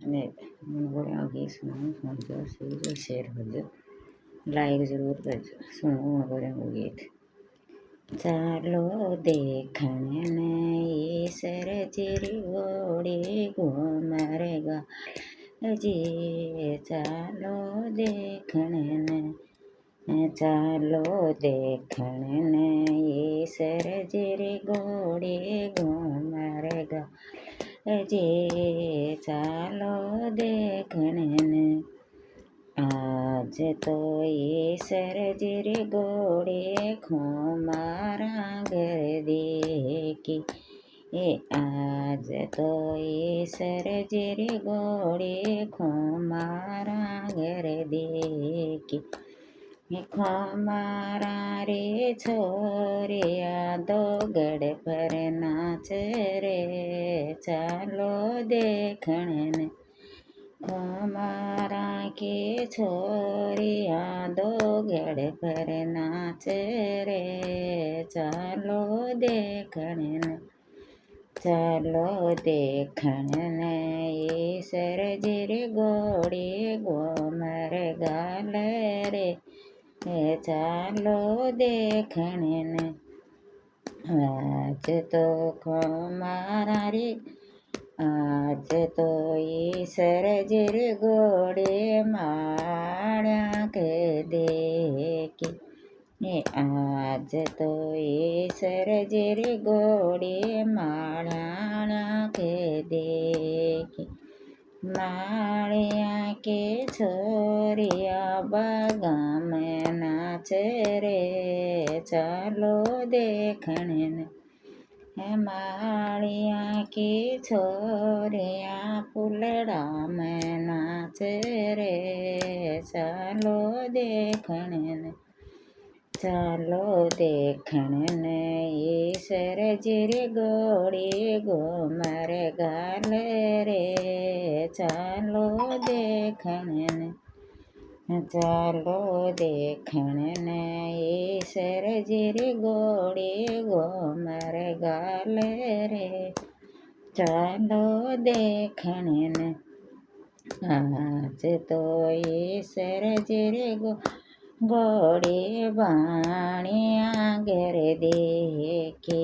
અને મને ગોળ્યા ગી સુनाऊं समझो जो शेयर करजो लाइक जरूर करजो सुनो गोळ्या गीत चालो देखण ने ईसर चिरी घोड़ी घूमर गाजी चालो देखण ने चालो देखण ने ईसर चिरी घोड़ी घूमर गाजी चालो देखण ने आज तो ईसर जिरी घोड़ी खुमारा घर देखी आज तो ईसर जिरी घोड़ी खुमारा घर देखी खुमारा रे छोरिया दो गड़ पर नाच रे चालो देखण ने खुमारा के छोरिया दो गड़ पर नाच रे चालो देखण ने चालो देखण ने ईसर जिरी घोड़ी घूमर गाल रे चालो देखण ने आज तो खुमारा रे आज तो ईसर जिरी घोड़ी माड़ा के देखी आज तो ईसर जिरी घोड़ी माड़ा के देखी माड़िया के छोरिया बागा में नाच रे चालो देखण ने माड़िया की छोरिया फुलड़ा में नाच रे चालो देखण ने चालो देखण ने ईसर जिरी घोड़ी घूमर गाल रे चालो देखण ने चालो देखण ने ईसर जिरी घोड़ी घूमर गाल रे चालो देखण ने आज तो ईसर जिरी घोड़ी बाणिया घर देखी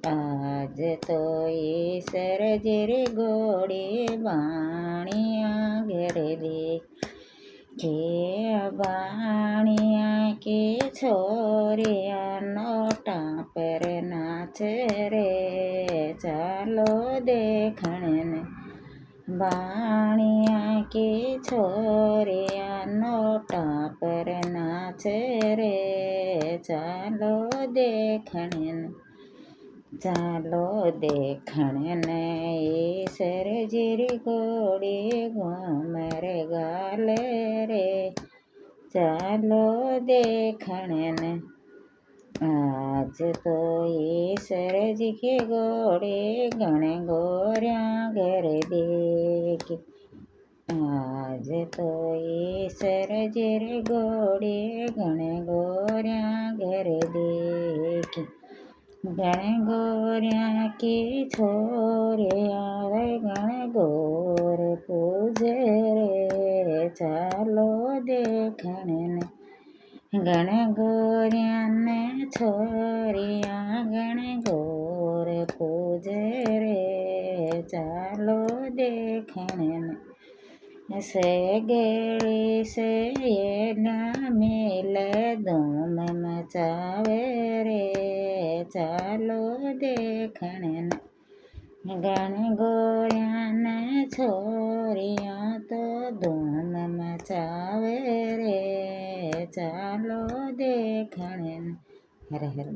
आज तो ईसर जिरी घोड़ी बाणिया घर देखी बाणिया के छोरिया नोटा पर नाच रे चालो देखण ने बाणिया के छोरिया नोटा पर नाच रे चालो देखण ने चालो देखण ने ईसर जिरी घोड़ी घूमर गाल रे चालो देखण ने आज तो ईसर जी के घोड़ी घणे गोरिया घर देखी आज तो ईसर जिरी घोड़ी घणे गोरिया घर देखी घणे गोरिया की छोरिया घणे गोर पूजे रे चालो देखण ने घणे गोरिया ने छोरिया घणे गोर पूजे रे चालो देखण ने से गेड़ी से ये न मिल धूम मचावे रे चालो देखण ने घणे गोरिया ने छोरिया तो धूम मचावे रे चालो देखण ने हर हर